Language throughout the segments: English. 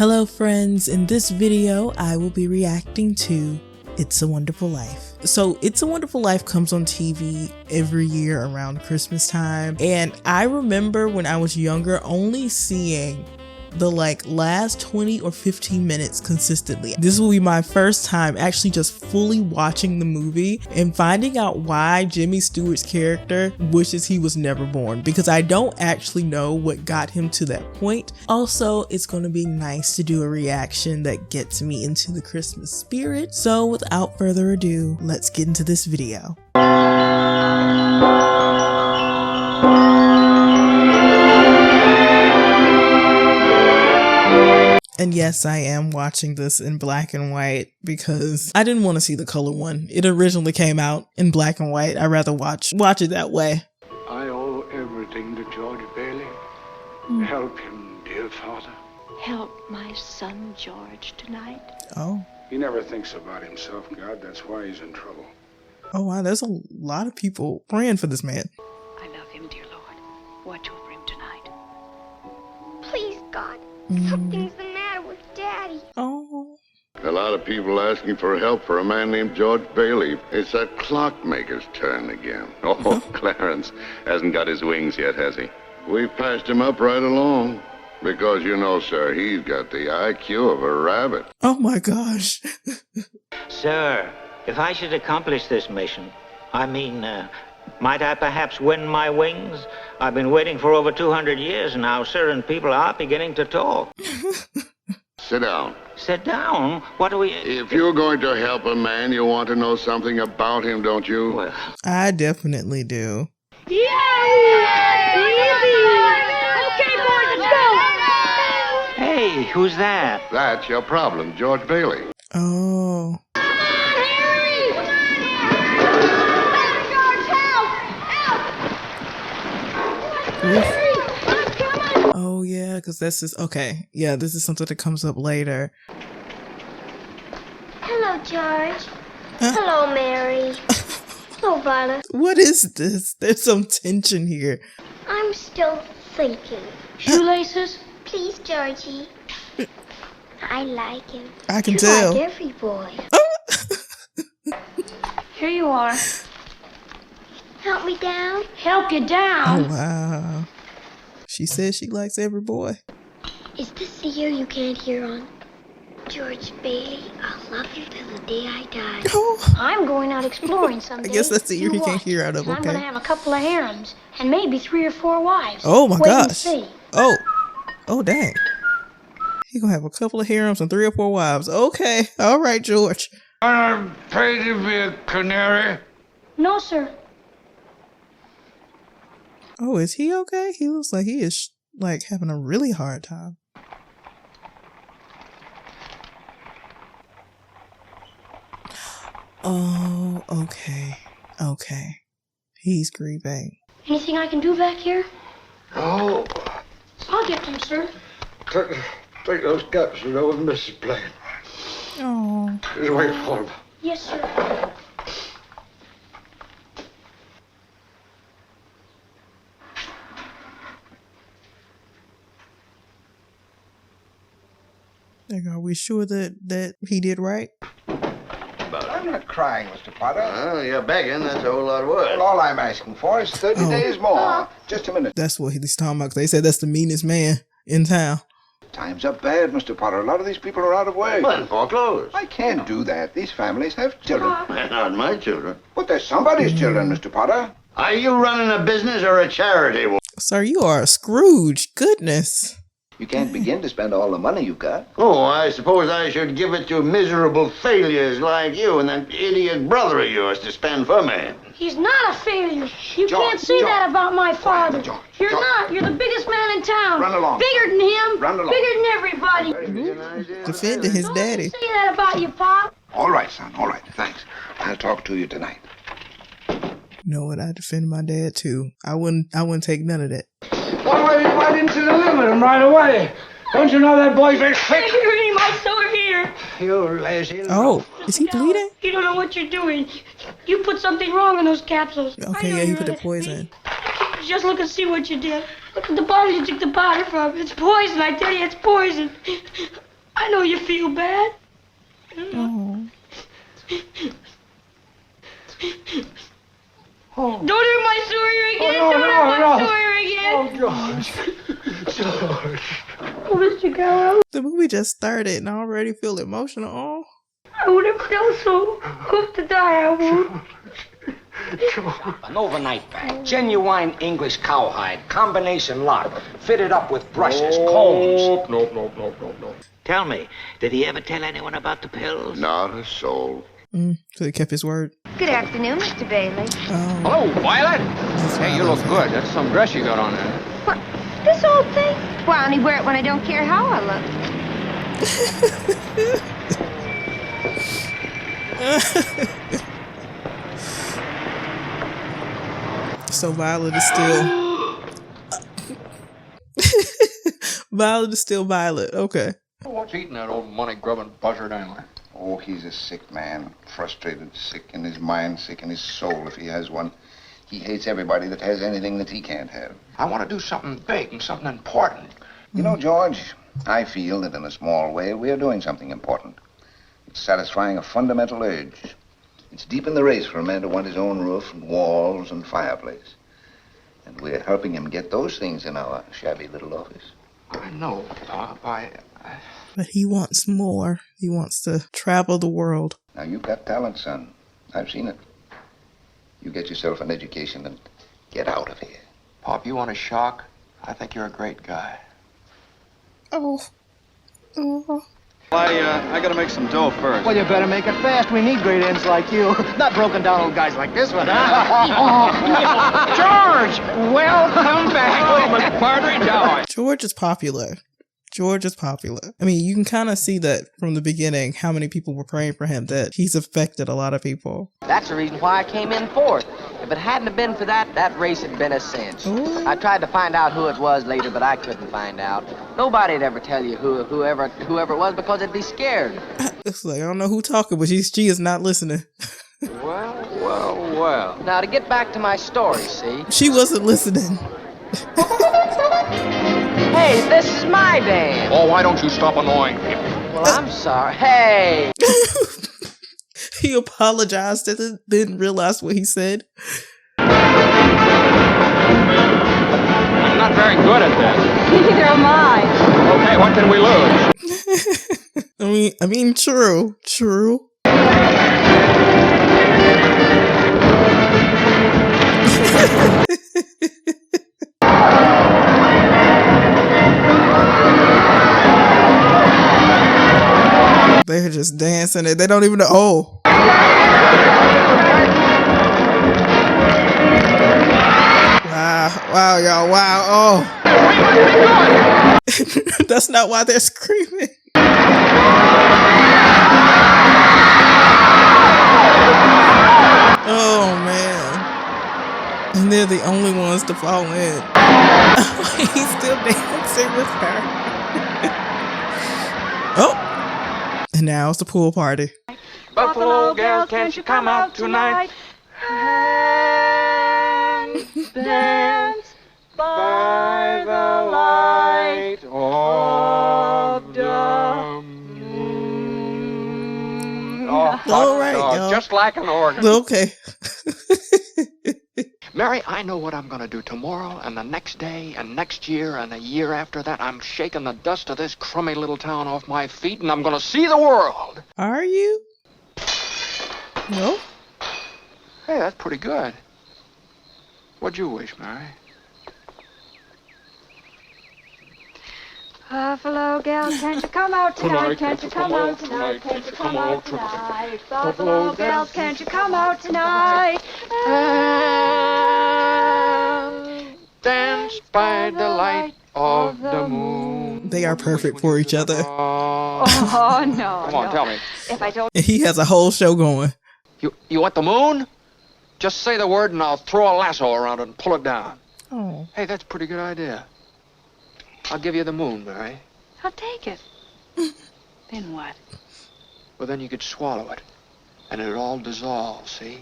Hello friends, in this video I will be reacting to It's a Wonderful Life. So It's a Wonderful Life comes on TV every year around Christmas time, and I remember when I was younger only seeing the last 20 or 15 minutes consistently. This will be my first time actually just fully watching the movie and finding out why Jimmy Stewart's character wishes he was never born, because I don't actually know what got him to that point. Also, it's going to be nice to do a reaction that gets me into the Christmas spirit. So without further ado, let's get into this video. And yes, I am watching this in black and white because I didn't want to see the color one. It originally came out in black and white. I'd rather watch it that way. I owe everything to George Bailey. Help him, dear father. Help my son George tonight. Oh. He never thinks about himself, God. That's why he's in trouble. Oh wow, there's a lot of people praying for this man. I love him, dear Lord. Watch over him tonight. Please, God. Something's the matter with Daddy. Oh. A lot of people asking for help for a man named George Bailey. It's that clockmaker's turn again. Oh, Clarence hasn't got his wings yet, has he? We've passed him up right along. Because, you know, sir, he's got the IQ of a rabbit. Oh my gosh. Sir, if I should accomplish this mission, might I perhaps win my wings? I've been waiting for over 200 years now, sir, and people are beginning to talk. Sit down. Sit down? What are we... If you're going to help a man, you want to know something about him, don't you? Well... I definitely do. Yay! Okay, boys, let's go! Hey, who's that? That's your problem, George Bailey. Oh. Oh yeah, because this is okay. Yeah, this is something that comes up later. Hello, George. Hello, Mary. Hello, Viola. What is this? There's some tension here. I'm still thinking. Shoelaces? Please, Georgie. I like him. I can You tell. like every boy. Here you are. Help me down. Help you down. Oh wow. She says she likes every boy. Is this the year you can't hear on? George Bailey, I'll love you till the day I die. Oh. I'm going out exploring someday. I guess that's the year You he can't watch. hear out of. And I'm going to Okay. have a couple of harems and maybe 3 or 4 wives. Oh my Wait and gosh. see. Oh. Oh dang. He gonna have a couple of harems and 3 or 4 wives. Okay. All right, George. I'm paid to be a canary. No, sir. Oh, is he okay? He looks like he is having a really hard time. Oh, okay. Okay. He's grieving. Anything I can do back here? Oh, I'll get them, sir. take those capsules over to Mrs. Blaine. Oh. Just wait for him. Yes, sir. Are we sure that he did right? I'm not crying, Mr. Potter. Well, you're begging. That's a whole lot of work. Well, all I'm asking for is 30 days more. Just a minute. That's what he's talking about. 'Cause they said that's the meanest man in town. Times are bad, Mr. Potter. A lot of these people are out of work. Well, foreclosed. I can't do that. These families have children. They're not my children. But they're somebody's children, Mr. Potter. Are you running a business or a charity? Sir, you are a Scrooge. Goodness. You can't begin to spend all the money you've got. Oh, I suppose I should give it to miserable failures like you and that idiot brother of yours to spend for me. He's not a failure. You George, can't say George. that about my father. George, You're George. not. You're the biggest man in town. Run along. Bigger than him. Run along. Bigger than everybody. Defending his daddy. Say that about you, Pop. All right, son. All right. Thanks. I'll talk to you tonight. You know what? I defend my dad too. I wouldn't take none of that. Why you right into the limit and right away? Don't you know that boy's very sick? You're hurting my sore here. You lazy. Oh, is he bleeding? You don't know what you're doing. You put something wrong in those capsules. I Okay, know yeah, he you're put the right. poison. Just look and see what you did. Look at the bottle you took the powder from. It's poison, I tell you, it's poison. I know you feel bad. Oh. Don't hurt my Sawyer again. Don't hurt my Sawyer again. Oh, George. Oh, Mr. Kahla, The movie just started and I already feel emotional. Oh. I would have felt so good to die, I would. An overnight bag, genuine English cowhide, combination lock, fitted up with brushes, combs. Nope. Tell me, did he ever tell anyone about the pills? Not a soul. So he kept his word. Good afternoon, Mr. Bailey. Oh. Hello, Violet. Hey, You look good. That's some dress you got on there. What? This old thing? Well, I only wear it when I don't care how I look. So Violet is still Violet is still Violet. Okay. What's eating that old money-grubbing buzzard anyway? Oh, he's a sick man. Frustrated, sick in his mind, sick in his soul if he has one. He hates everybody that has anything that he can't have. I want to do something big and something important. You know, George, I feel that in a small way we are doing something important. It's satisfying a fundamental urge. It's deep in the race for a man to want his own roof and walls and fireplace. And we're helping him get those things in our shabby little office. I know, Pop. But he wants more. He wants to travel the world. Now, you've got talent, son. I've seen it. You get yourself an education and get out of here. Pop, you want a shock? I think you're a great guy. Oh. I gotta make some dough first. Well, you better make it fast. We need great ends like you. Not broken down old guys like this one. George! Welcome back. Oh, my partner, George. George is popular. I mean, you can kind of see that from the beginning, how many people were praying for him, that he's affected a lot of people. That's the reason why I came in fourth. If it hadn't have been for that, that race had been a cinch. Ooh. I tried to find out who it was later, but I couldn't find out. Nobody'd ever tell you whoever it was because they'd be scared. It's like, I don't know who talking, but she is not listening. Well. Now, to get back to my story, see? She wasn't listening. Hey, this is my dance. Oh, why don't you stop annoying me? Well, I'm sorry. Hey! He apologized and didn't realize what he said. I'm not very good at this. Neither am I. Okay, what can we lose? I mean, true. They're just dancing it. They don't even know. Oh. Wow, y'all. Wow. Oh. That's not why they're screaming. Oh, man. And they're the only ones to fall in. He's still dancing with her. Oh. And now it's the pool party. Buffalo girls, can't you come out tonight? Dance by the light of the moon. All right, y'all. Just like an organ. Okay. Mary, I know what I'm going to do tomorrow and the next day and next year and the year after that. I'm shaking the dust of this crummy little town off my feet and I'm going to see the world. Are you? No? Hey, that's pretty good. What'd you wish, Mary? Buffalo girls, can't you come out tonight? Can't you come out tonight? Can't you come out tonight? Buffalo girls, can't you come out tonight? Dance by the light of the moon. They are perfect for each other. Oh, no. Come on, tell me. If I told And he has a whole show going. You want the moon? Just say the word and I'll throw a lasso around it and pull it down. Oh. Hey, that's a pretty good idea. I'll give you the moon, Mary. I'll take it. Then what? Well, then you could swallow it. And it'd all dissolve, see?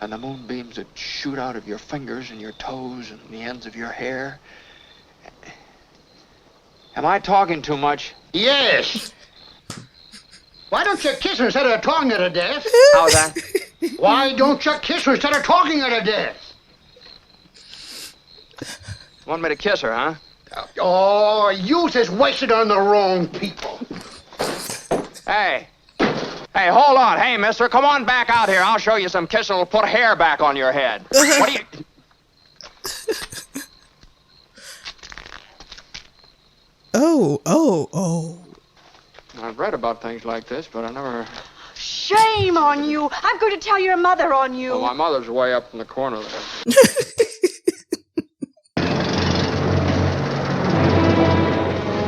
And the moonbeams would shoot out of your fingers and your toes and the ends of your hair. Am I talking too much? Yes! Why don't you kiss her instead of talking her to death? How's that? Why don't you kiss her instead of talking her to death? Want me to kiss her, huh? Oh, youth is wasted on the wrong people. Hey. Hey, hold on. Hey, mister, come on back out here. I'll show you some kissing that'll put hair back on your head. What do you... Oh. I've read about things like this, but I never... Shame on you. I'm going to tell your mother on you. Well, my mother's way up in the corner there.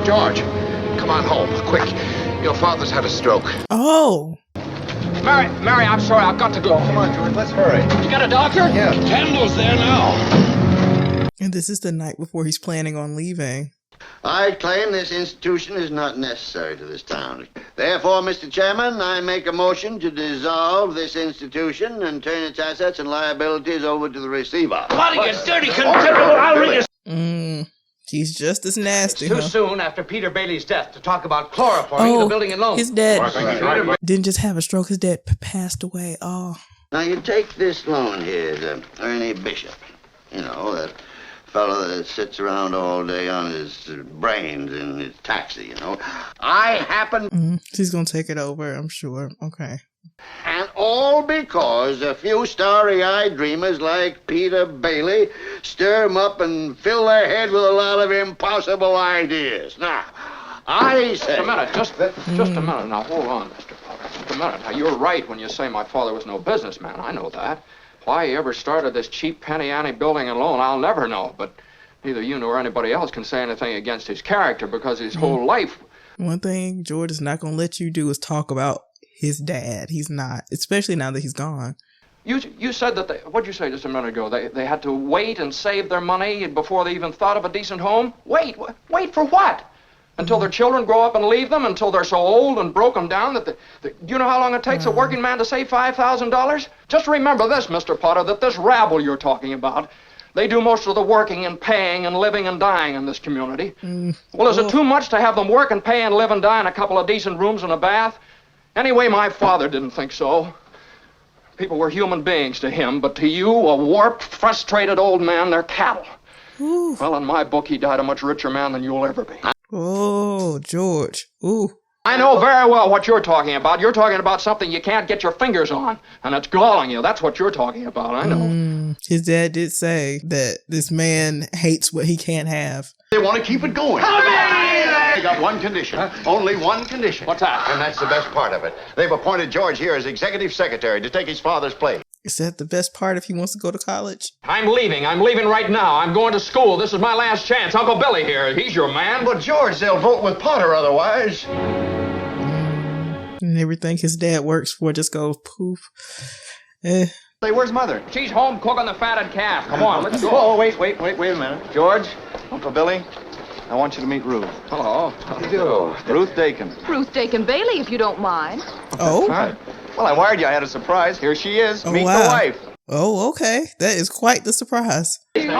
George, come on home, quick. Your father's had a stroke. Oh. Mary, I'm sorry. I've got to go. Come on, George, let's hurry. You got a doctor? Yeah. Candle's there now. And this is the night before he's planning on leaving. I claim this institution is not necessary to this town. Therefore, Mr. Chairman, I make a motion to dissolve this institution and turn its assets and liabilities over to the receiver. What are you dirty, contemptible? I'll ring a... He's just as nasty, It's too soon after Peter Bailey's death to talk about chloroforming the building alone. His dad didn't just have a stroke. His dad passed away. Oh. Now, you take this loan here to Ernie Bishop. You know, that fellow that sits around all day on his brains in his taxi, you know. I happen... She's gonna take it over, I'm sure. Okay. And all because a few starry-eyed dreamers like Peter Bailey stir 'em up and fill their head with a lot of impossible ideas. Now, I say... Just a minute. Now, hold on, Mr. Potter. Just a minute. Now, you're right when you say my father was no businessman. I know that. Why he ever started this cheap penny-ante building alone, I'll never know. But neither you nor anybody else can say anything against his character because his whole life... One thing George is not going to let you do is talk about his dad. He's not, especially now that he's gone. You said that what'd you say just a minute ago? They had to wait and save their money before they even thought of a decent home? Wait for what? Until their children grow up and leave them? Until they're so old and broken down that do you know how long it takes a working man to save $5,000? Just remember this, Mr. Potter, that this rabble you're talking about, they do most of the working and paying and living and dying in this community. Well, is it too much to have them work and pay and live and die in a couple of decent rooms and a bath? Anyway, my father didn't think so. People were human beings to him, but to you, a warped, frustrated old man, they're cattle. Ooh. Well, in my book, he died a much richer man than you'll ever be. Oh, George. Ooh. I know very well what you're talking about. You're talking about something you can't get your fingers on, and it's galling you. That's what you're talking about, I know. His dad did say that this man hates what he can't have. They want to keep it going. They got one condition. Only one condition. What's that? And that's the best part of it. They've appointed George here as executive secretary to take his father's place. Is that the best part if he wants to go to college? I'm leaving right now. I'm going to school. This is my last chance. Uncle Billy here. He's your man. But George, they'll vote with Potter otherwise. And everything his dad works for just goes poof. Hey, where's Mother? She's home cooking the fatted calf. Come on, let's go. Oh, wait a minute. George, Uncle Billy, I want you to meet Ruth. Hello. How do you do? Ruth Dakin. Ruth Dakin Bailey, if you don't mind. Oh? Hi. Well, I wired you. I had a surprise. Here she is. Oh, meet wow. the wife. Oh, okay. That is quite the surprise. You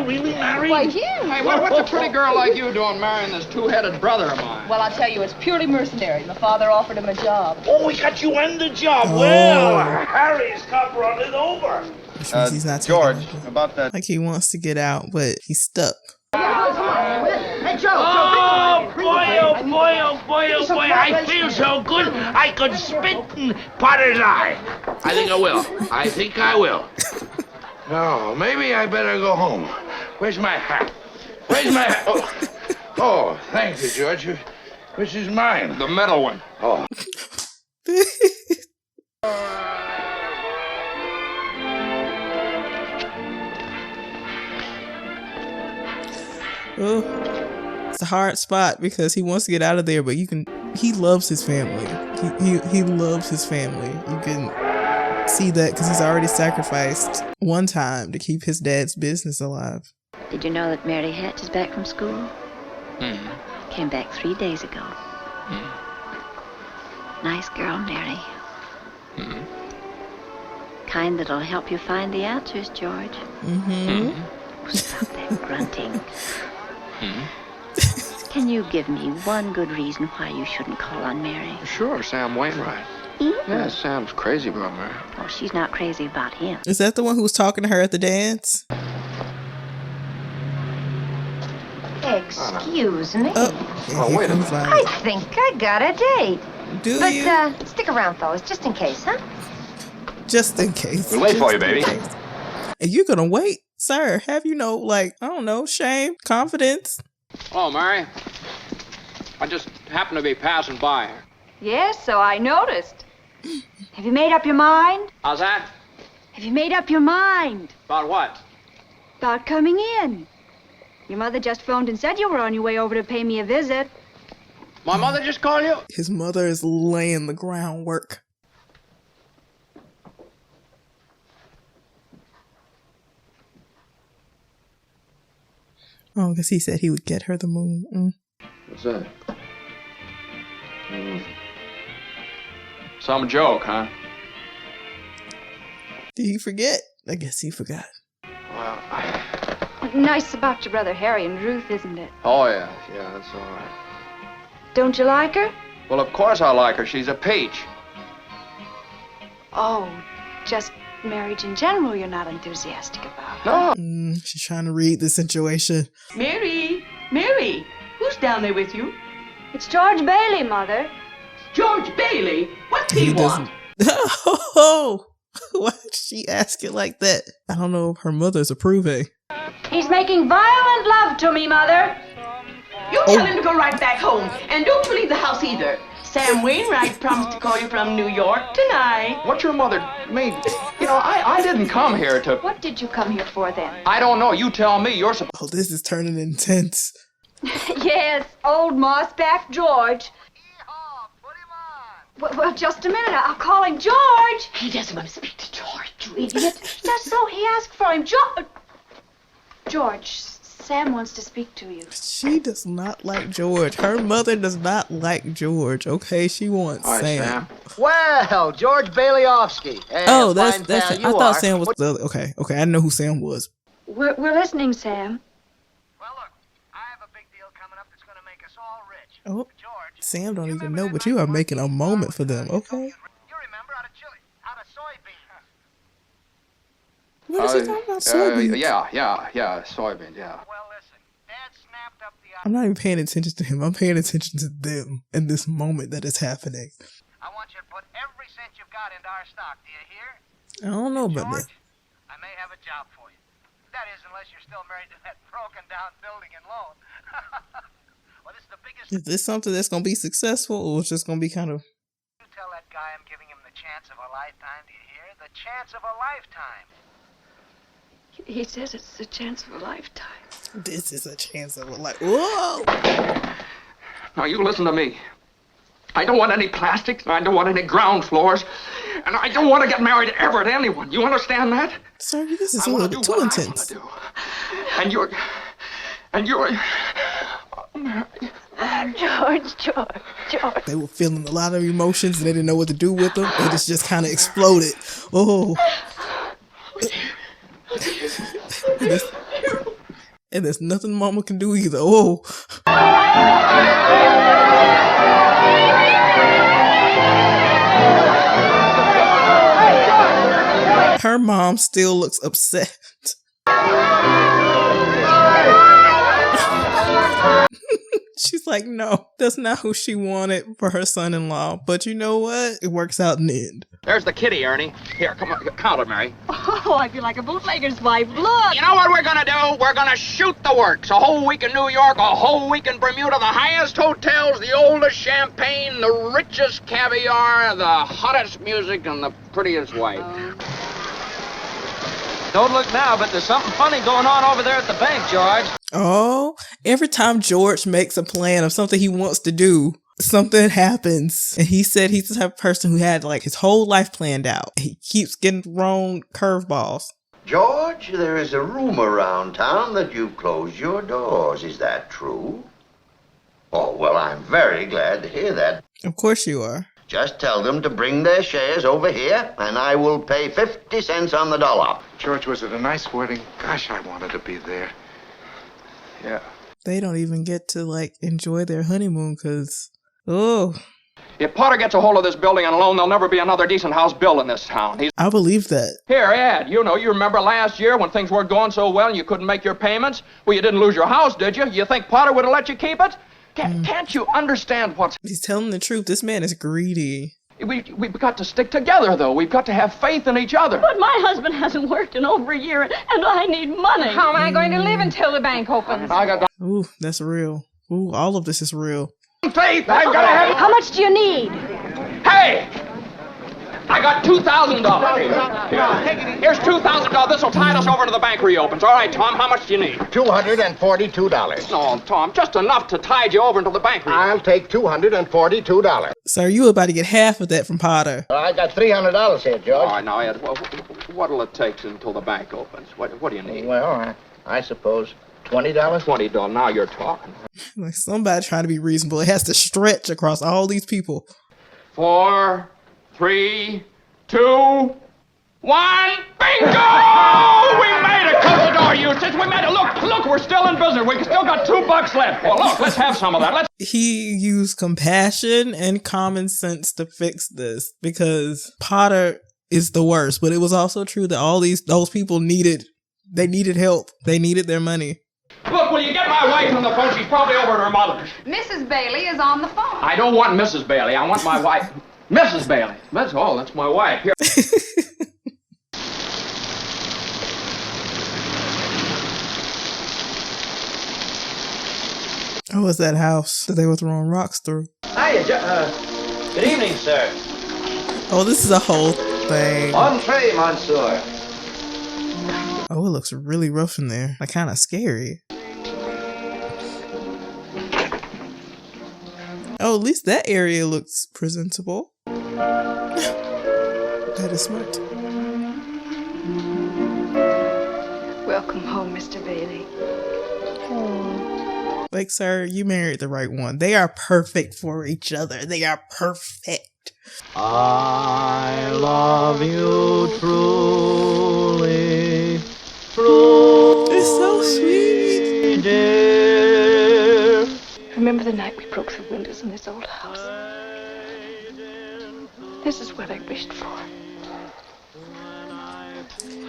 really married? Why, yeah. Hey, what's a pretty girl like you doing marrying this two-headed brother of mine? Well, I'll tell you, it's purely mercenary. My father offered him a job. Oh, we got you in the job. Well, Harry's come running over. Which means he's not George, about that. Like he wants to get out, but he's stuck. Hey, Joe. Oh, boy, I feel so good I could spit in Potter's eye. I think I will. No, maybe I better go home. Where's my hat? Oh, thank you, George. Which is mine? The metal one. Oh. Oh, it's a hard spot because he wants to get out of there, but he loves his family. He loves his family. You can see that because he's already sacrificed one time to keep his dad's business alive. Did you know that Mary Hatch is back from school? Came back 3 days ago. Nice girl, Mary. Kind that'll help you find the answers, George. Stop that grunting. Can you give me one good reason why you shouldn't call on Mary? Sure, Sam Wainwright. Yeah, Sam's crazy about Mary. Oh, she's not crazy about him. Is that the one who was talking to her at the dance? Excuse me. Oh, wait a minute. I think I got a date. Do but, you? Stick around, fellas, just in case, huh? Just in case. We'll wait for you, baby. And you're gonna wait, sir? Have you no, like, I don't know, shame, confidence? Oh, Mary. I just happened to be passing by. Yes, so I noticed. Have you made up your mind? How's that? Have you made up your mind? About what? About coming in. Your mother just phoned and said you were on your way over to pay me a visit. My mother just called you? His mother is laying the groundwork. Oh, because he said he would get her the moon. What's that? Some joke, huh? Did he forget? I guess he forgot. Well, Nice about your brother Harry and Ruth, isn't it? oh, yeah. Yeah, that's all right. Don't you like her? Well, of course I like her. She's a peach. Oh, just marriage in general you're not enthusiastic about. No. She's trying to read the situation. Mary, Mary, who's down there with you? It's George Bailey, Mother. George Bailey? What's he want? Oh, why did she ask it like that? I don't know if her mother's approving. He's making violent love to me, Mother. You tell him to go right back home, and don't you leave the house either. Sam Wainwright promised to call you from New York tonight. What's your mother made? You know, I didn't come here to... What did you come here for, then? I don't know. You tell me. You're supposed... Oh, this is turning intense. Yes, old mossback George. Well, just a minute. I'll call him George. He doesn't want to speak to George, you idiot. Just so he asked for him. George, Sam wants to speak to you. She does not like George. Her mother does not like George. Okay, she wants Sam. Well, George Baileyovsky. Oh, that's. I thought Sam was the other. Okay, I didn't know who Sam was. We're listening, Sam. Oh, Sam don't even know, but you are making a moment for them. Okay. What is he talking about? Soybeans? Yeah, soybeans, yeah. I'm not even paying attention to him. I'm paying attention to them in this moment that is happening. I want you to put every cent you've got into our stock. Do you hear? I don't know about that. I may have a job for you. That is, unless you're still married to that broken down building and loan. Well, this is the biggest... Is this something that's going to be successful, or it's just going to be kind of... You tell that guy I'm giving him the chance of a lifetime. Do you hear? The chance of a lifetime. He says it's the chance of a lifetime. This is a chance of a lifetime. Whoa! Now, you listen to me. I don't want any plastics. I don't want any ground floors. And I don't want to get married ever to anyone. You understand that? Sir, this is a little bit too intense. And you're... George. They were feeling a lot of emotions and they didn't know what to do with them. And it's just kind of exploded. Oh. And there's nothing Mama can do either. Oh. Her mom still looks upset. She's like, no, that's not who she wanted for her son-in-law. But you know what? It works out in the end. There's the kitty, Ernie. Here, come on, count it, Mary. Oh, I feel like a bootlegger's wife. Look! You know what we're gonna do? We're gonna shoot the works. A whole week in New York, a whole week in Bermuda, the highest hotels, the oldest champagne, the richest caviar, the hottest music, and the prettiest wife. Don't look now, but there's something funny going on over there at the bank, George. Oh, every time George makes a plan of something he wants to do, something happens. And he said he's the type of person who had like his whole life planned out. He keeps getting thrown curveballs. George, there is a rumor around town that you've closed your doors. Is that true? Oh, well, I'm very glad to hear that. Of course you are. Just tell them to bring their shares over here, and I will pay 50 cents on the dollar. George, was it a nice wedding? Gosh, I wanted to be there. Yeah. They don't even get to like enjoy their honeymoon because, oh. If Potter gets a hold of this building on loan, there'll never be another decent house built in this town. I believe that. Here, Ed, you remember last year when things weren't going so well and you couldn't make your payments? Well, you didn't lose your house, did you? You think Potter would have let you keep it? Can't you understand what's... He's telling the truth. This man is greedy. We've got to stick together, though. We've got to have faith in each other. But my husband hasn't worked in over a year, and I need money. How am I going to live until the bank opens? Ooh, that's real. Ooh, all of this is real. Faith, I've got to have... How much do you need? Hey! I got $2,000. Here's $2,000. This will tide us over to the bank reopens. All right, Tom, how much do you need? $242. No, Tom, just enough to tide you over until the bank reopens. I'll take $242. Sir, you about to get half of that from Potter. I got $300 here, George. All right, now, Ed, what'll it take until the bank opens? What do you need? Well, I suppose $20. $20. Now you're talking. Like somebody trying to be reasonable. It has to stretch across all these people. 4, 3, 2, 1. Bingo! We made it. Close the door, Eustace. We made it. Look, we're still in business. We still got $2 left. Well, look, let's have some of that. He used compassion and common sense to fix this because Potter is the worst. But it was also true that those people needed help. They needed their money. Look, will you get my wife on the phone? She's probably over at her mother's. Mrs. Bailey is on the phone. I don't want Mrs. Bailey. I want my wife. Mrs. Bailey. That's my wife. Here. Oh, it's that house that they were throwing rocks through. Hiya, good evening, sir. Oh, this is a whole thing. Entree, monsieur. Oh, it looks really rough in there. Like kind of scary. Oh, at least that area looks presentable. That is smart. Welcome home, Mr. Bailey. Like, sir, you married the right one. They are perfect for each other. They are perfect. I love you truly. It's so sweet. Dear. Remember the night we broke the windows in this old house? This is what I wished for.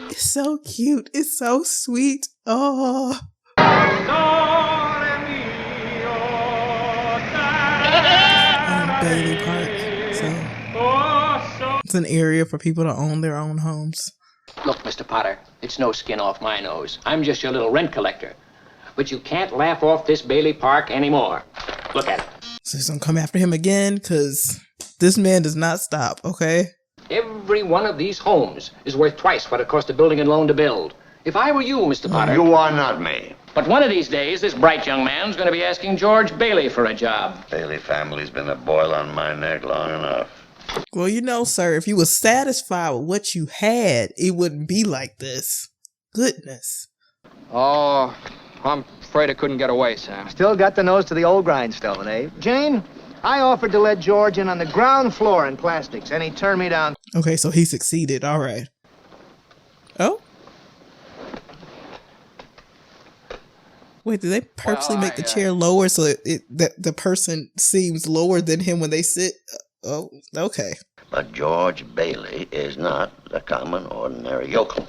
It's so cute. It's so sweet. Oh. Bailey Park. So it's an area for people to own their own homes. Look, Mr. Potter, it's no skin off my nose. I'm just your little rent collector. But you can't laugh off this Bailey Park anymore. Look at it. So he's gonna come after him again, because this man does not stop, okay? Every one of these homes is worth twice what it cost a building and loan to build. If I were you, Mr. Potter... You are not me. But one of these days, this bright young man's going to be asking George Bailey for a job. Bailey family's been a boil on my neck long enough. Well, you know, sir, if you were satisfied with what you had, it wouldn't be like this. Goodness. Oh, I'm afraid I couldn't get away, Sam. Still got the nose to the old grindstone, eh? Jane, I offered to let George in on the ground floor in plastics, and he turned me down. Okay, so he succeeded. All right. Oh? Wait, did they purposely make the chair lower so that the person seems lower than him when they sit? Oh, okay. But George Bailey is not a common, ordinary yokel.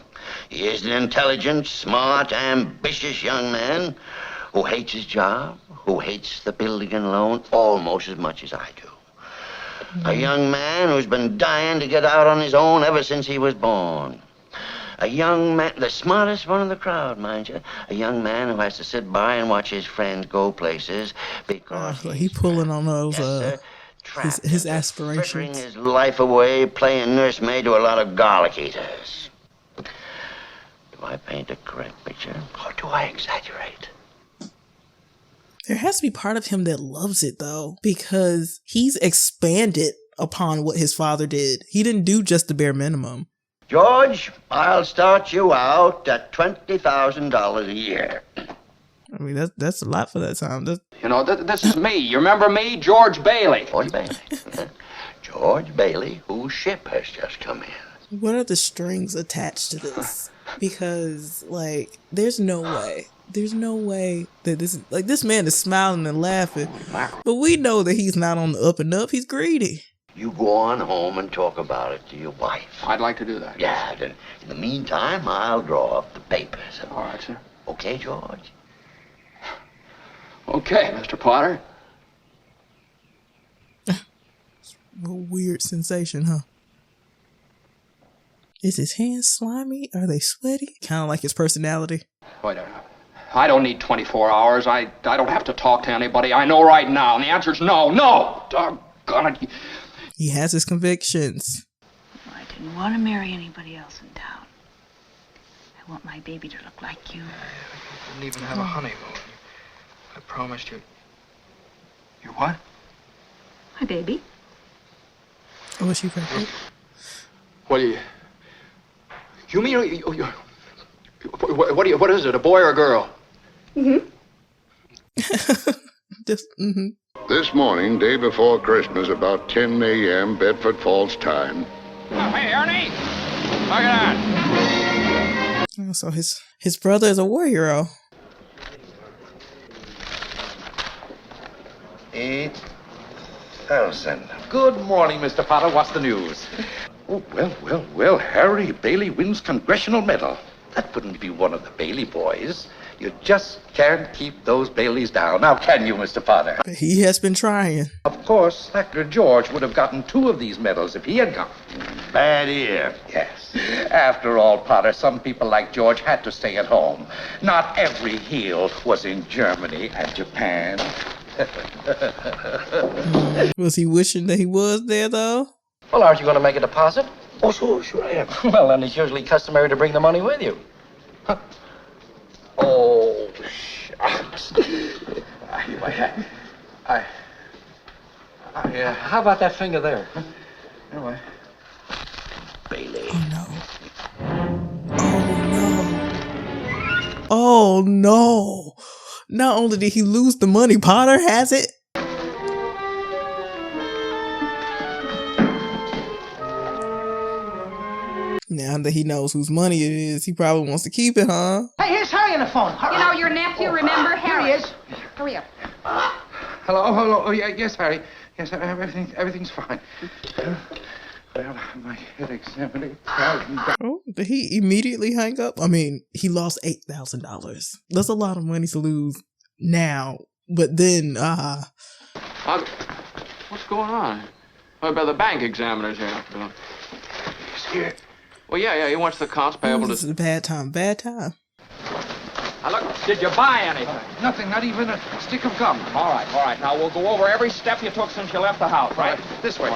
He is an intelligent, smart, ambitious young man who hates his job, who hates the building and loan almost as much as I do. A young man who's been dying to get out on his own ever since he was born. A young man, the smartest one in the crowd, mind you. A young man who has to sit by and watch his friends go places because he's pulling on those his aspirations. Frittering his life away playing nursemaid to a lot of garlic eaters. Do I paint a correct picture or do I exaggerate? There has to be part of him that loves it, though, because he's expanded upon what his father did. He didn't do just the bare minimum. George, I'll start you out at $20,000 a year. I mean, that's a lot for that time. You know, this is me. You remember me? George Bailey. George Bailey. George Bailey, whose ship has just come in. What are the strings attached to this? Because, like, there's no way There's no way that this man is smiling and laughing, but we know that he's not on the up and up. He's greedy. You go on home and talk about it to your wife. I'd like to do that. Yeah, then in the meantime, I'll draw up the papers. All right, sir. Okay, George? Okay, Mr. Potter. A weird sensation, huh? Is his hands slimy? Are they sweaty? Kind of like his personality. Wait, I don't need 24 hours. I don't have to talk to anybody. I know right now, and the answer's no. No! Doggone it. He has his convictions. I didn't want to marry anybody else in town. I want my baby to look like you. I didn't even have a honeymoon. I promised you. You what? My baby. Oh, is she pregnant? What do you... You mean... What is it, a boy or a girl? Mm-hmm. Just, mm-hmm. This morning, day before Christmas, about 10 a.m. Bedford Falls time. Oh, hey, Ernie! Look at that! Oh, so his brother is a war hero. 8,000. Good morning, Mr. Potter. What's the news? Oh, well, Harry Bailey wins congressional medal. That wouldn't be one of the Bailey boys. You just can't keep those Baileys down. Now, can you, Mr. Potter? He has been trying. Of course, Slacker George would have gotten 2 of these medals if he had come. Bad ear. Yes. After all, Potter, some people like George had to stay at home. Not every heel was in Germany and Japan. Was he wishing that he was there, though? Well, aren't you going to make a deposit? Oh, sure I am. Well, then it's usually customary to bring the money with you. Huh. Oh, shucks. How about that finger there? Anyway. Bailey. Oh, no. Oh, no. Not only did he lose the money, Potter has it. Now that he knows whose money it is, he probably wants to keep it, huh? Hey, here's Harry on the phone. You know your nephew, remember? Harry. Here he is. Hurry up. Hello. Oh, yeah, yes, Harry. Yes, everything's fine. Well, my headache's $70,000. Oh, did he immediately hang up? I mean, he lost $8,000. That's a lot of money to lose now. But then, what's going on? Oh, by the bank examiner's here. He's here. Well, yeah, he wants the accounts payable this is a bad time. Now, look, did you buy anything? Nothing, not even a stick of gum. All right. Now, we'll go over every step you took since you left the house, right? This way.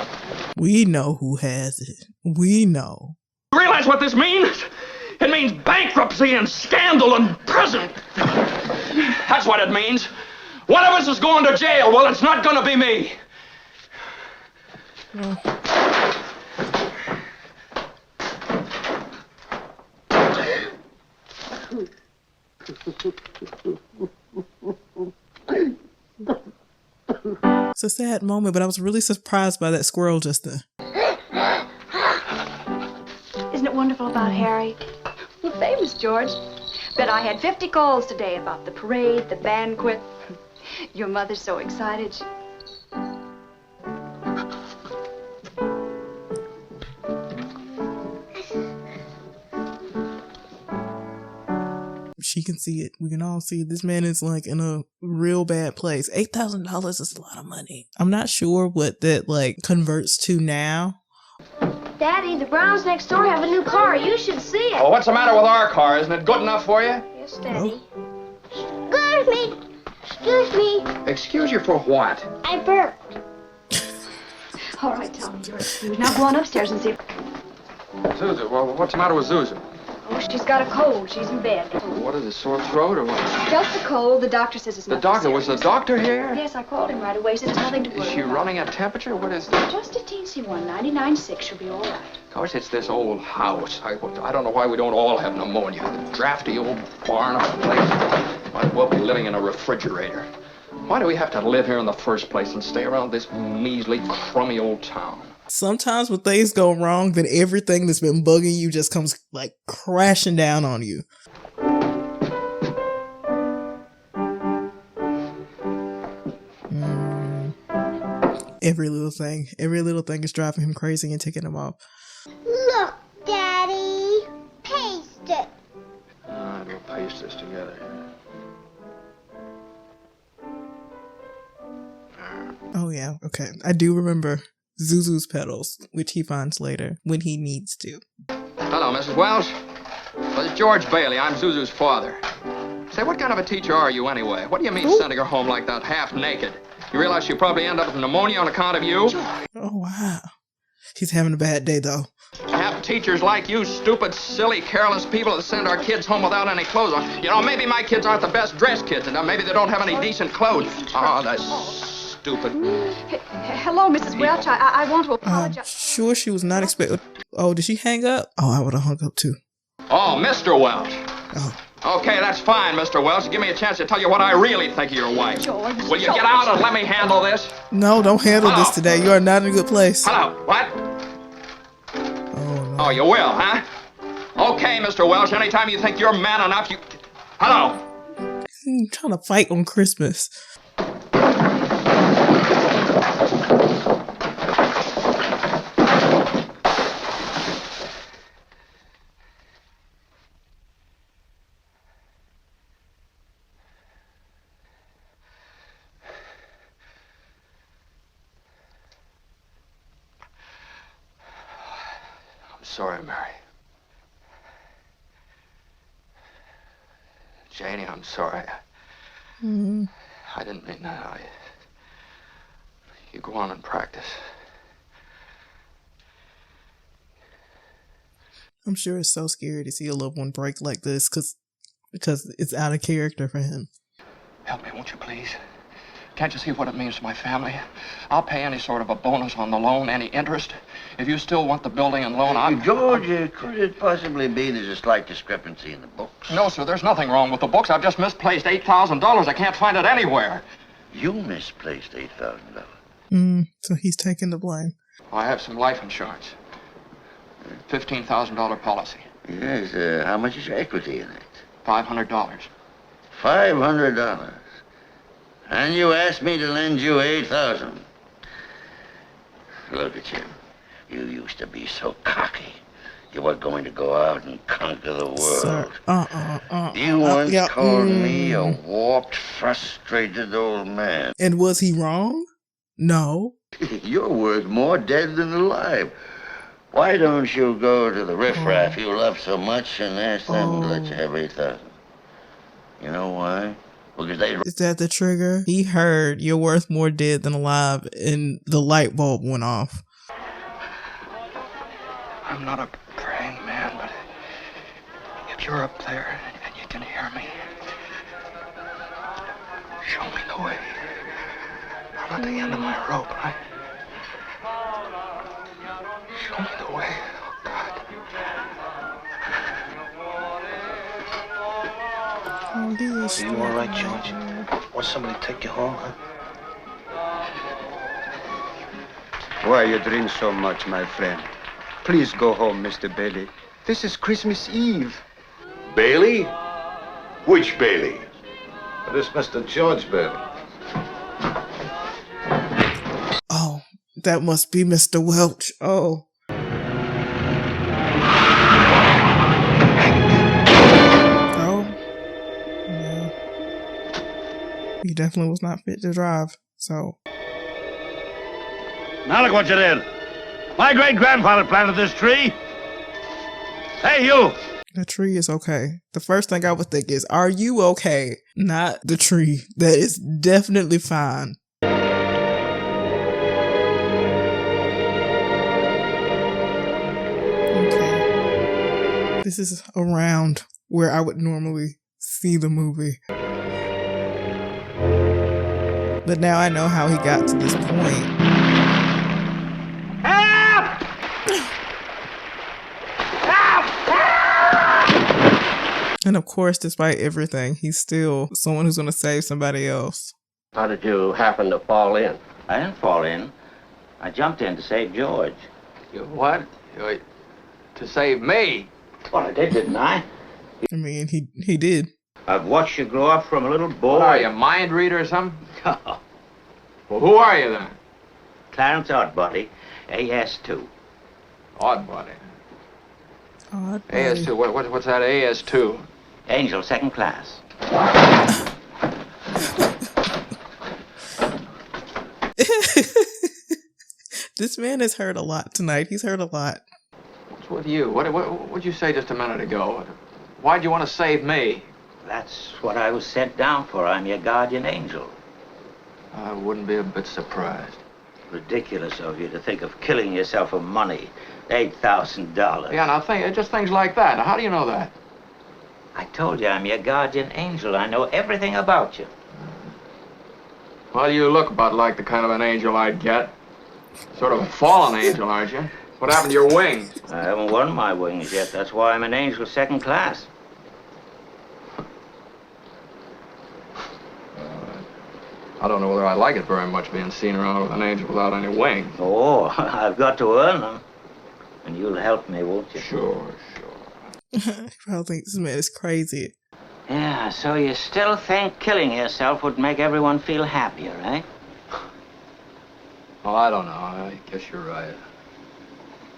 We know who has it. We know. You realize what this means? It means bankruptcy and scandal and prison. That's what it means. One of us is going to jail. Well, it's not going to be me. It's a sad moment, but I was really surprised by that squirrel just then. Isn't it wonderful about Harry? You're famous, George. Bet I had 50 calls today about the parade, the banquet. Your mother's so excited. She can see it. We can all see it. This man is like in a real bad place. $8,000 is a lot of money. I'm not sure what that like converts to now. Daddy, the Browns next door have a new car. You should see it. Oh, what's the matter with our car? Isn't it good enough for you? Yes, Daddy. Excuse me. Excuse me. Excuse you for what? I burped. All right, Tom, you're excused. Now go on upstairs and see if... Zuzu, well, what's the matter with Zuzu? Oh, she's got a cold. She's in bed. What is it, sore throat or what? Just a cold. The doctor says it's The nothing doctor? serious. Was the doctor here? Yes, I called him right away. He said it's nothing to worry Is she about. running a temperature? What is that? Just a teensy one. 99.6. She'll be all right. Of course, it's this old house. I don't know why we don't all have pneumonia. The drafty old barn of a place. Might as well be living in a refrigerator. Why do we have to live here in the first place and stay around this measly, crummy old town? Sometimes when things go wrong, then everything that's been bugging you just comes like crashing down on you. Every little thing is driving him crazy and ticking him off. Look, Daddy. Paste it. We'll paste this together. Oh yeah, okay. I do remember Zuzu's pedals, which he finds later when he needs to. Hello, Mrs. Welsh. Well, it's George Bailey. I'm Zuzu's father. Say, what kind of a teacher are you anyway? What do you mean sending her home like that, half naked? You realize she'll probably end up with pneumonia on account of you? Oh, wow. He's having a bad day, though. Have teachers like you, stupid, silly, careless people that send our kids home without any clothes on. You know, maybe my kids aren't the best dressed kids, and maybe they don't have any decent clothes. Oh, that's stupid. Hello, Mrs. Welch. I want to apologize. I'm sure she was not expecting. Oh, did she hang up? Oh, I would have hung up too. Oh, Mr. Welch. Oh. Okay, that's fine, Mr. Welch. Give me a chance to tell you what I really think of your wife. Will you get out and let me handle this? No, don't handle this today. You are not in a good place. Hello, what? Oh, you will, huh? Okay, Mr. Welch, anytime you think you're man enough, you... Hello? I'm trying to fight on Christmas. Sorry, Mary. Janie, I'm sorry. I didn't mean that. You go on and practice. I'm sure it's so scary to see a loved one break like this because it's out of character for him. Help me, won't you, please? Can't you see what it means to my family? I'll pay any sort of a bonus on the loan, any interest. If you still want the building and loan, George, could it possibly be there's a slight discrepancy in the books? No, sir, there's nothing wrong with the books. I've just misplaced $8,000. I can't find it anywhere. You misplaced $8,000. So he's taking the blame. I have some life insurance. $15,000 policy. Yes, how much is your equity in it? $500. $500. And you asked me to lend you $8,000. Look at you. You used to be so cocky. You were going to go out and conquer the world. Sir, You once called me a warped, frustrated old man. And was he wrong? No. You're worth more dead than alive. Why don't you go to the riffraff you love so much and ask them to let you have $8,000? You know why? Because they... Is that the trigger? He heard you're worth more dead than alive and the light bulb went off. I'm not a praying man, but if you're up there and you can hear me, show me the way. I'm at the end of my rope, right? Show me the way. Oh, God. Are you all right, George? Want somebody to take you home, huh? Why you drink so much, my friend? Please go home, Mr. Bailey. This is Christmas Eve. Bailey? Which Bailey? This Mr. George Bailey. Oh, that must be Mr. Welch. Oh. He definitely was not fit to drive, so. Now look what you did. My great-grandfather planted this tree. Hey, you! The tree is okay. The first thing I would think is, are you okay? Not the tree. That is definitely fine. Okay. This is around where I would normally see the movie. But now I know how he got to this point. Help! And of course, despite everything, he's still someone who's going to save somebody else. How did you happen to fall in? I didn't fall in. I jumped in to save George. You what? To save me? Well, I did, didn't I? I mean, he did. I've watched you grow up from a little boy. What are you, a mind reader or something? Well, who are you then? Clarence Oddbody, AS2. Oddbody. Odd AS2. What's that AS2? Angel, second class. This man has heard a lot tonight. He's heard a lot. What's with you? What'd you say just a minute ago? Why'd you want to save me? That's what I was sent down for. I'm your guardian angel. I wouldn't be a bit surprised. Ridiculous of you to think of killing yourself for money. $8,000. Yeah, now just things like that. Now, how do you know that? I told you I'm your guardian angel. I know everything about you. Well, you look about like the kind of an angel I'd get. Sort of a fallen angel, aren't you? What happened to your wings? I haven't won my wings yet. That's why I'm an angel second class. I don't know whether I like it very much being seen around with an angel without any wings. Oh, I've got to earn them. And you'll help me, won't you? Sure. He probably thinks this man is crazy. Yeah, so you still think killing yourself would make everyone feel happier, eh? Well, I don't know. I guess you're right.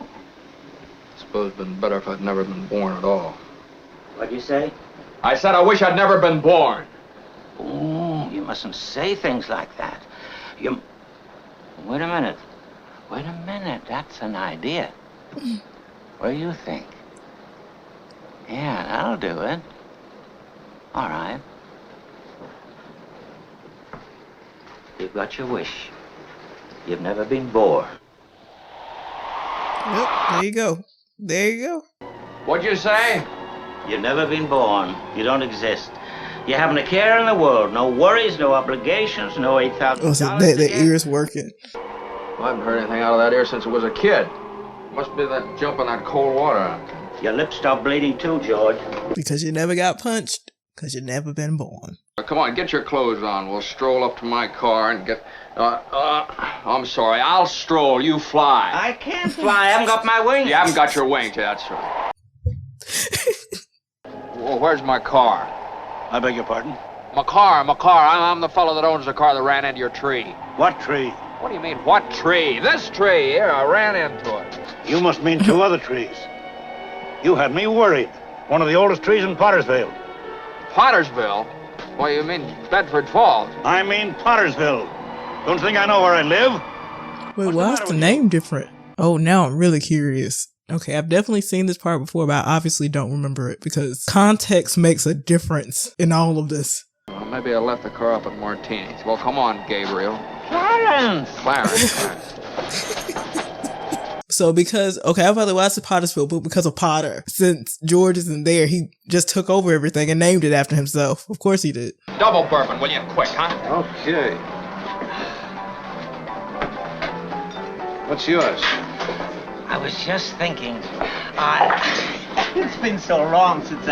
I suppose it'd been better if I'd never been born at all. What'd you say? I said I wish I'd never been born. Oh, you mustn't say things like that. Wait a minute. Wait a minute. That's an idea. What do you think? Yeah, that'll do it. All right. You've got your wish. You've never been born. Yep, there you go. There you go. What'd you say? You've never been born. You don't exist. You haven't a care in the world. No worries, no obligations, no $8,000. Oh, so their ears working. Well, I haven't heard anything out of that ear since it was a kid. Must be that jump in that cold water. Your lips stop bleeding too, George. Because you never got punched. Because you never been born. Come on, get your clothes on. We'll stroll up to my car and get... I'm sorry. I'll stroll. You fly. I can't fly. I haven't got my wings. You haven't got your wings. Yeah, that's right. Well, where's my car? I beg your pardon? My car. I'm the fellow that owns the car that ran into your tree. What tree? What do you mean, what tree? This tree. Here, I ran into it. You must mean two other trees. You had me worried. One of the oldest trees in Pottersville. Pottersville? Well, you mean Bedford Falls? I mean Pottersville. Don't think I know where I live? Wait, why is the name different? Oh, now I'm really curious. Okay, I've definitely seen this part before, but I obviously don't remember it because context makes a difference in all of this. Well, maybe I left the car up at Martini's. Well, come on, Gabriel. Clarence! Clarence. So because, okay, I probably watched the Pottersville, but because of Potter, since George isn't there, he just took over everything and named it after himself. Of course he did. Double bourbon, will you? Quick, huh? Okay. What's yours? I was just thinking, it's been so long since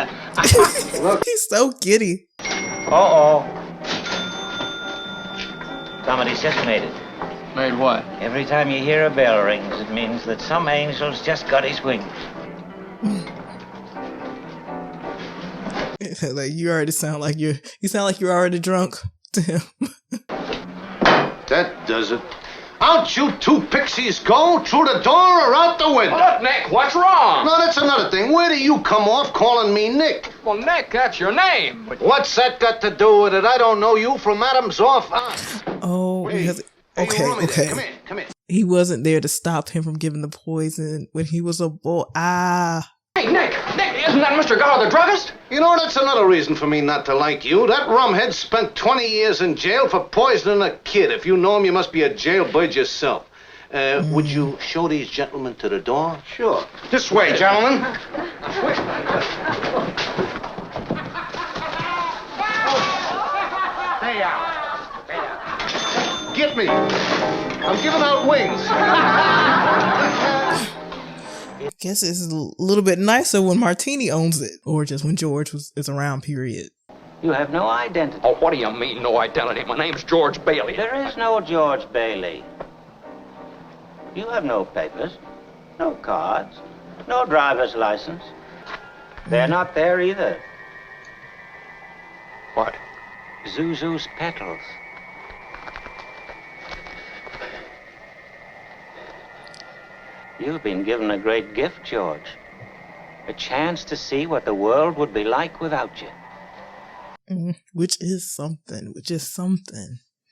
Look, he's so giddy. Uh-oh. Somebody just made it. Made what? Every time you hear a bell rings, it means that some angel's just got his wings. Like you already sound like you sound like you're already drunk to him. That does it. Out you two pixies go, through the door or out the window. Look, Nick, what's wrong? No, that's another thing. Where do you come off calling me Nick? Well, Nick, that's your name. What's that got to do with it? I don't know you from Adam's off. Oh, because, okay. Come here. He wasn't there to stop him from giving the poison when he was a boy. Hey, Nick, isn't that Mr. Kahla the druggist? You know, that's another reason for me not to like you. That rumhead spent 20 years in jail for poisoning a kid. If you know him, you must be a jailbird yourself. Would you show these gentlemen to the door? Sure. This way, gentlemen. Stay out. Get me. I'm giving out wings. I guess it's a little bit nicer when Martini owns it, or just when George is around, period. You have no identity. Oh, what do you mean, no identity? My name's George Bailey. There is no George Bailey. You have no papers, no cards, no driver's license. They're not there either. What? Zuzu's petals. You've been given a great gift, George. A chance to see what the world would be like without you. Which is something.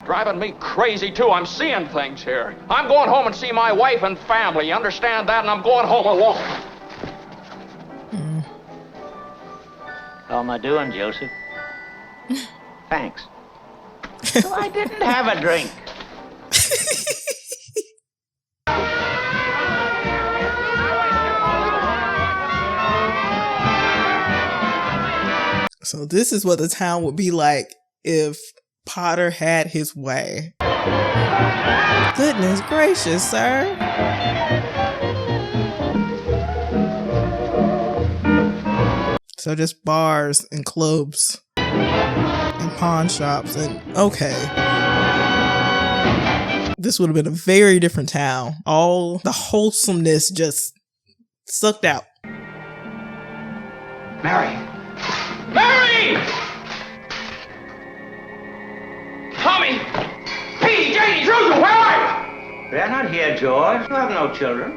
Driving me crazy, too. I'm seeing things here. I'm going home and see my wife and family. You understand that? And I'm going home alone. How am I doing, Joseph? Thanks. Well, I didn't have a drink. So this is what the town would be like if Potter had his way. Goodness gracious, sir. So just bars and clubs and pawn shops and okay. This would have been a very different town. All the wholesomeness just sucked out. Mary! Mary! Tommy! P. Janie, Susan, where are you? They're not here, George. You have no children.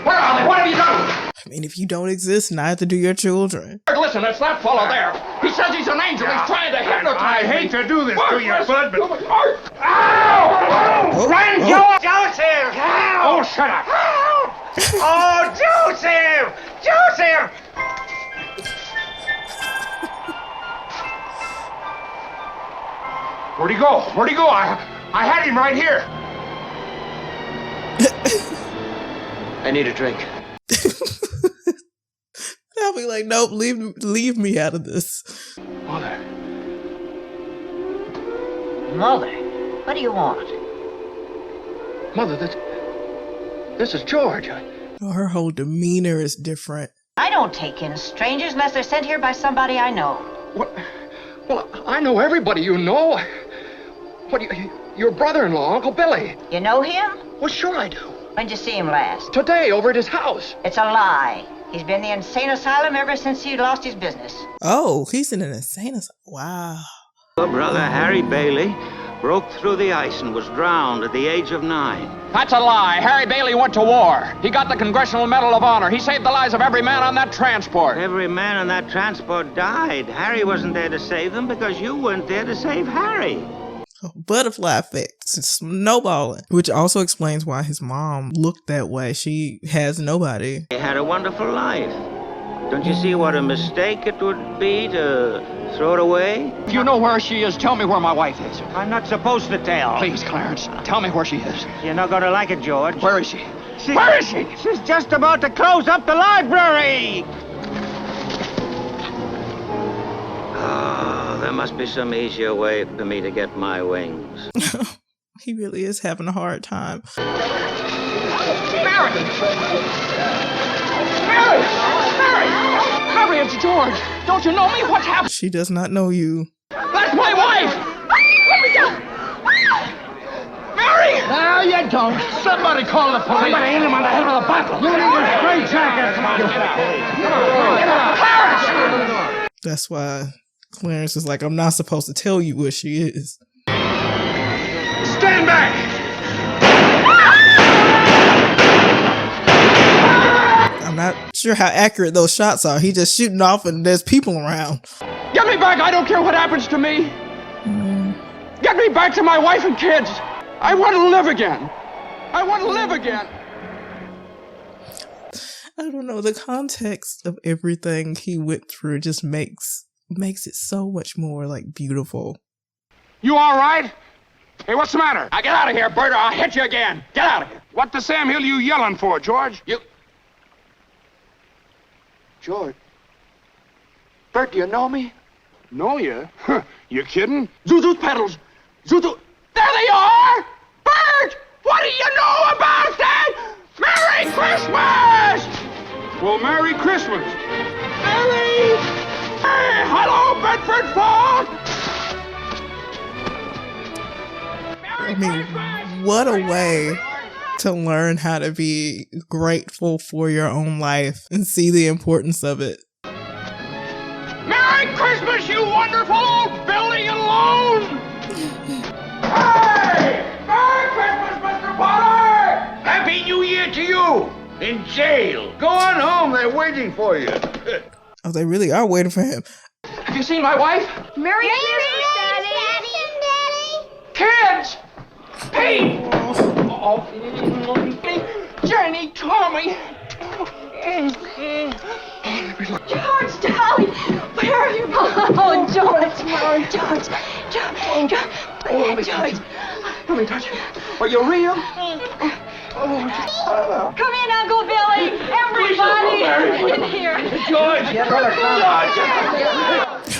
Where are they? What have you done? I mean, if you don't exist, neither do your children. Listen, it's that fellow there. He says he's an angel. He's trying to hypnotize me. I hate to do this to you, bud, but... Ow! Run, George! Joseph! Oh, shut up! Oh, Joseph! Joseph! Where'd he go? Where'd he go? I had him right here. I need a drink. I'll be like, nope, leave me out of this. Mother, what do you want? Mother, this is George. Her whole demeanor is different. I don't take in strangers unless they're sent here by somebody I know. What? Well, I know everybody you know. What, your brother-in-law, Uncle Billy. You know him? Well, sure I do. When'd you see him last? Today, over at his house. It's a lie. He's been in the insane asylum ever since he lost his business. Oh, he's in an insane asylum. Wow. Your brother, Harry Bailey, broke through the ice and was drowned at the age of 9. That's a lie. Harry Bailey went to war. He got the Congressional Medal of Honor. He saved the lives of every man on that transport. Every man on that transport died. Harry wasn't there to save them because you weren't there to save Harry. Butterfly effect. It's snowballing. Which also explains why his mom looked that way. She has nobody. He had a wonderful life. Don't you see what a mistake it would be to throw it away? If you know where she is, tell me where my wife is. I'm not supposed to tell. Please, Clarence, tell me where she is. You're not going to like it, George. Where is she? Where is she? She's just about to close up the library. Oh, there must be some easier way for me to get my wings. He really is having a hard time. Mary! Mary! Mary! Mary, it's George. Don't you know me? What's happened? She does not know you. That's my wife! Let me go! Mary! No, you don't. Somebody call the police. Somebody hit him on the head with a bottle. You need a straight jacket. Come on, Clarence! That's why Clarence is like, I'm not supposed to tell you where she is. Stand back! I'm not sure how accurate those shots are. He just shooting off and there's people around. Get me back. I don't care what happens to me. Get me back to my wife and kids. I want to live again. I want to live again. I don't know. The context of everything he went through just makes it so much more like beautiful. You all right? Hey, what's the matter? Now get out of here, Bert, or I'll hit you again. Get out of here. What the Sam Hill you yelling for, George? George. Bert, do you know me? Know you? Huh, you kidding? Zuzu's pedals. Zuzu. There they are! Bert! What do you know about that? Merry Christmas! Well, Merry Christmas. Merry! Hey, hello, Bedford Falls! I mean, what a way to learn how to be grateful for your own life and see the importance of it. Merry Christmas, you wonderful old building alone! Hey! Merry Christmas, Mr. Potter! Happy New Year to you! In jail. Go on home. They're waiting for you. Oh, they really are waiting for him. Have you seen my wife? Merry Christmas, Daddy. Kids! Pete! Oh, Jenny, Tommy. George, darling, where are you? Oh, George, George. Let me touch you. Are you real? Come in, Uncle Billy. Everybody in here. George!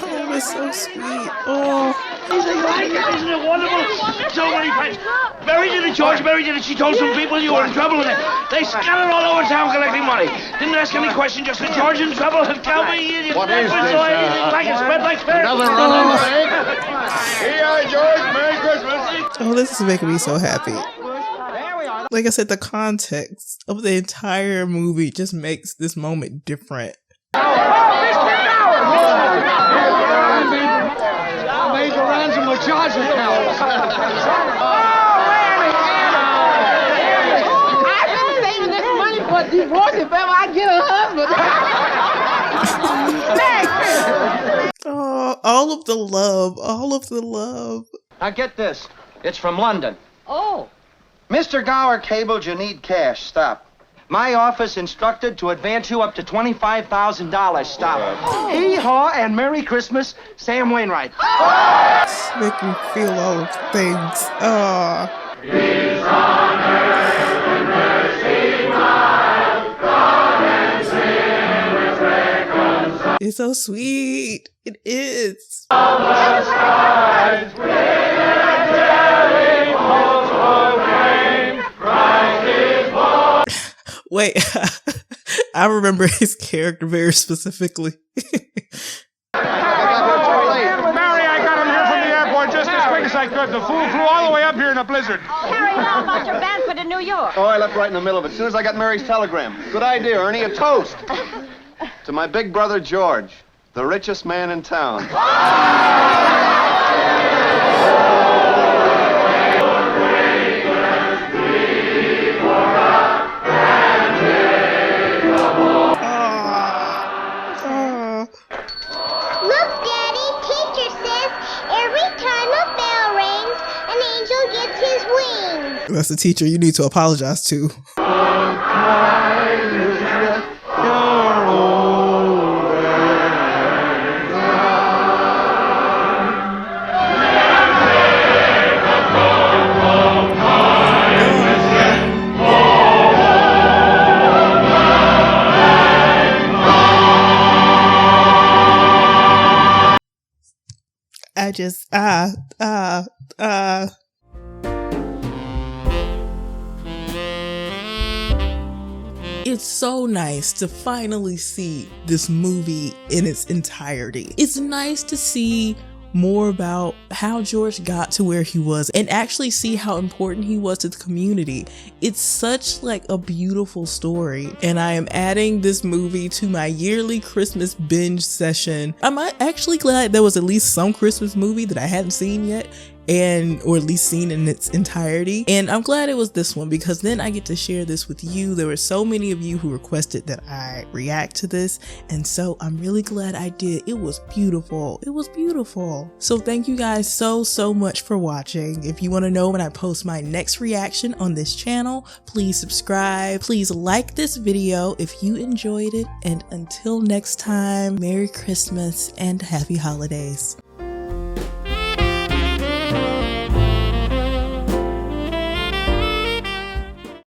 Oh, that's so sweet. Oh. Isn't it wonderful? So many friends. Mary did it, George. Mary did it. She told some people you were in trouble with it. They scattered all over town collecting money. Didn't ask any question, just said, George in trouble. Tell me, What is this? like a spread like fair. Another running break? Here, George. Merry Christmas. Oh, this is making me so happy. Like I said, the context of the entire movie just makes this moment different. Major ransom will charge the cows. I've been saving this money for a divorce if ever I get a husband. Oh, all of the love, all of the love. Now get this. It's from London. Oh. Mr. Gower cabled you need cash. Stop. My office instructed to advance you up to $25,000. Stop. Hee-haw and Merry Christmas, Sam Wainwright. Make me feel all of the things. Oh. It's so sweet. It is. Wait, I remember his character very specifically. Mary, I got him here from the airport just as quick as I could. The fool flew all the way up here in a blizzard. Oh, Harry, how about your banquet in New York? Oh, I left right in the middle of it. As soon as I got Mary's telegram. Good idea, Ernie. A toast. To my big brother, George, the richest man in town. Look, Daddy, teacher says every time a bell rings, an angel gets his wings. That's the teacher you need to apologize to. I just, It's so nice to finally see this movie in its entirety. It's nice to see more about how George got to where he was and actually see how important he was to the community. It's such like a beautiful story, and I am adding this movie to my yearly Christmas binge session. I'm actually glad there was at least some Christmas movie that I hadn't seen yet, or at least seen in its entirety. And I'm glad it was this one, because then I get to share this with you. There were so many of you who requested that I react to this, and so I'm really glad I did. It was beautiful. It was beautiful. So thank you guys so much for watching. If you want to know when I post my next reaction on this channel, please subscribe. Please like this video if you enjoyed it, and until next time, Merry Christmas and Happy Holidays.